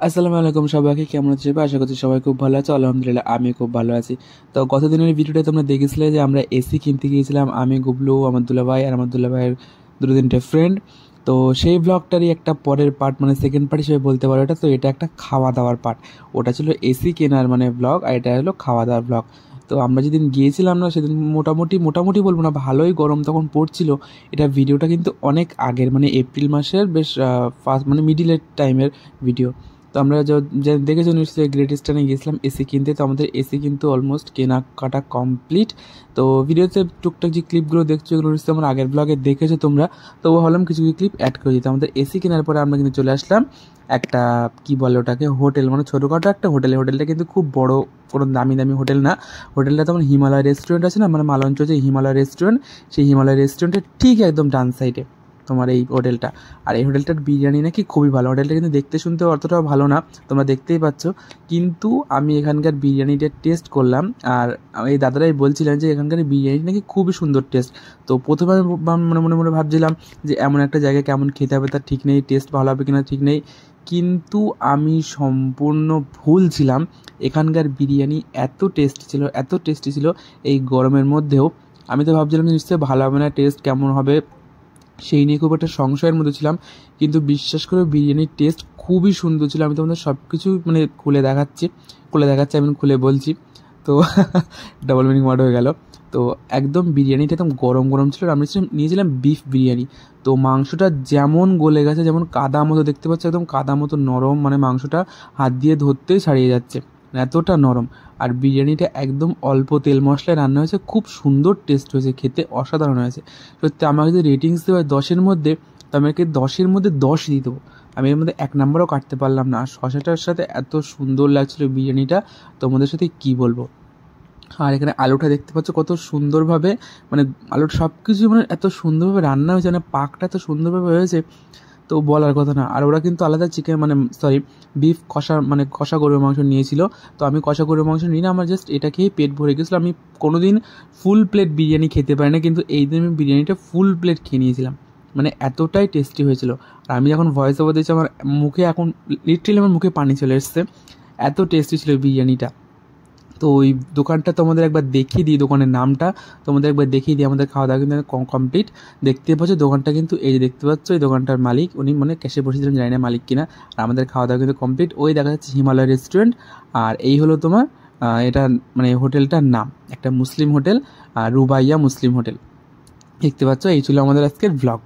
আসসালামু আলাইকুম সবাইকে, কেমন আছে সবাই? আশা করছি সবাই খুব ভালো আছে। আলহামদুলিল্লাহ আমি খুব ভালো আছি। তো গত দিনের ভিডিওটা তোমরা দেখেছিলে যে আমরা এসি কিনতে গিয়েছিলাম, আমি, গুবলু, আমার দুলা ভাই আর আমার দুলা ভাইয়ের দুটো তিনটে ফ্রেন্ড। তো সেই ব্লগটারই একটা পরের পার্ট, মানে সেকেন্ড পার্ট হিসেবে বলতে পারো এটা। তো এটা একটা খাওয়া দাওয়ার পার্ট। ওটা ছিল এসি কেনার মানে ব্লগ, আর এটা হলো খাওয়া দাওয়ার ব্লগ। তো আমরা যেদিন গিয়েছিলাম না সেদিন মোটামুটি মোটামুটি বলবো না, ভালোই গরম তখন পড়ছিল। এটা ভিডিওটা কিন্তু অনেক আগের, মানে এপ্রিল মাসের বেশ ফার্স্ট মানে মিডিলের টাইমের ভিডিও। তো আমরা দেখেছো নিশ্চয়ই গ্রেট ইস্টার্নে গিয়েছিলাম এসি কিনতে। তো আমাদের এসি কিন্তু অলমোস্ট কেনাকাটা কমপ্লিট। তো ভিডিওতে টুকটাক যে ক্লিপগুলো দেখছো এগুলো নিশ্চয়ই আমার আগের ব্লগে দেখেছো তোমরা। তো ভাবলাম কিছু কিছু ক্লিপ অ্যাড করে দিতে। আমাদের এসি কেনার পরে আমরা কিন্তু চলে আসলাম একটা, কি বলে ওটাকে, হোটেল, মানে ছোটোখাটো একটা হোটেলে। হোটেলটা কিন্তু খুব বড়, কোনো দামি দামি হোটেল না। হোটেলটা তোমার হিমালয় রেস্টুরেন্ট আছে না, মানে মালঞ্চ যে হিমালয় রেস্টুরেন্ট, সেই হিমালয় রেস্টুরেন্টের ঠিক একদম ডান সাইডে তোমার এই হোটেলটা। আর এই হোটেলটার বিরিয়ানি নাকি খুবই ভালো। হোটেলটা কিন্তু দেখতে শুনতে অতটাও ভালো না, তোমরা দেখতেই পাচ্ছ। কিন্তু আমি এখানকার বিরিয়ানিটা টেস্ট করলাম, আর এই দাদারাই বলছিলেন যে এখানকার বিরিয়ানি নাকি খুবই সুন্দর টেস্ট। তো প্রথমে আমি মনে মনে মনে ভাবছিলাম যে এমন একটা জায়গায় কেমন খেতে হবে তার ঠিক নেই, টেস্ট ভালো হবে কিনা ঠিক নেই। কিন্তু আমি সম্পূর্ণ ভুল ছিলাম। এখানকার বিরিয়ানি এত টেস্টি ছিল, এত টেস্টি ছিল এই গরমের মধ্যেও। আমি তো ভাবছিলাম যে নিশ্চয়ই ভালো হবে না, টেস্ট কেমন হবে সেই নিয়ে খুব একটা সংশয়ের মধ্যে ছিলাম। কিন্তু বিশ্বাস করে বিরিয়ানির টেস্ট খুবই সুন্দর ছিল। আমি তোমাদের সব কিছু মানে খুলে দেখাচ্ছি, আমি খুলে বলছি। তো ডাবল মিনিং ওয়ার্ড হয়ে গেল। তো একদম বিরিয়ানিটা একদম গরম গরম ছিল। আর আমি নিয়েছিলাম বিফ বিরিয়ানি। তো মাংসটা যেমন গলে গেছে, যেমন কাদা মতো দেখতে পাচ্ছ, একদম কাদা মতো নরম, মানে মাংসটা হাত দিয়ে ধরতেই ছাড়িয়ে যাচ্ছে, এতটা নরম। আর বিরিয়ানিটা একদম অল্প তেল মশলায় রান্না হয়েছে, খুব সুন্দর টেস্ট হয়েছে, খেতে অসাধারণ হয়েছে। সত্যি আমাকে যদি রেটিংস দেওয়া হয় 10-এর মধ্যে, তো আমি একে 10-এর মধ্যে 10 দিয়ে দেবো। আমি এর মধ্যে 1 নম্বরও কাটতে পারলাম না। আর শসাটার সাথে এত সুন্দর লাগছিলো বিরিয়ানিটা, তোমাদের সাথে কি বলবো। আর এখানে আলুটা দেখতে পাচ্ছ কত সুন্দরভাবে, মানে আলুটা সব কিছু মানে এত সুন্দরভাবে রান্না হয়েছে, মানে পাকটা এত সুন্দরভাবে হয়েছে, তো বলার কথা না। আর ওরা কিন্তু আলাদা চিকেন, মানে সরি, বিফ কষা, মানে কষা গরুর মাংস নিয়েছিল। তো আমি কষা গরুর মাংস নিই না, আমার জাস্ট এটা খেয়ে পেট ভরে গেছিলো। আমি কোনো দিন ফুল প্লেট বিরিয়ানি খেতে পারি না, কিন্তু এই দিন আমি বিরিয়ানিটা ফুল প্লেট খেয়ে নিয়েছিলাম, মানে এতটাই টেস্টি হয়েছিল। আর আমি যখন ভয়েস ওভার দিয়েছি আমার মুখে এখন লিটারালি আমার মুখে পানি চলে এসছে, এত টেস্টি ছিল বিরিয়ানিটা। তো ওই দোকানটা তোমাদের একবার দেখিয়ে দিই, দোকানের নামটা তোমাদের একবার দেখিয়ে দিই। আমাদের খাওয়া দাওয়া কিন্তু কমপ্লিট। দেখতে পাচ্ছ দোকানটা কিন্তু, এই যে দেখতে পাচ্ছ এই দোকানটার মালিক, উনি মানে ক্যাশে বসেছিলেন, জানি না মালিক কিনা। আর আমাদের খাওয়া দাওয়া কিন্তু কমপ্লিট। ওই দেখা যাচ্ছে হিমালয় রেস্টুরেন্ট। আর এই হলো তোমার এটা মানে হোটেলটার নাম, একটা মুসলিম হোটেল, রুবাইয়া মুসলিম হোটেল। দেখতে পাচ্ছ, এই ছিল আমাদের আজকের ব্লগ।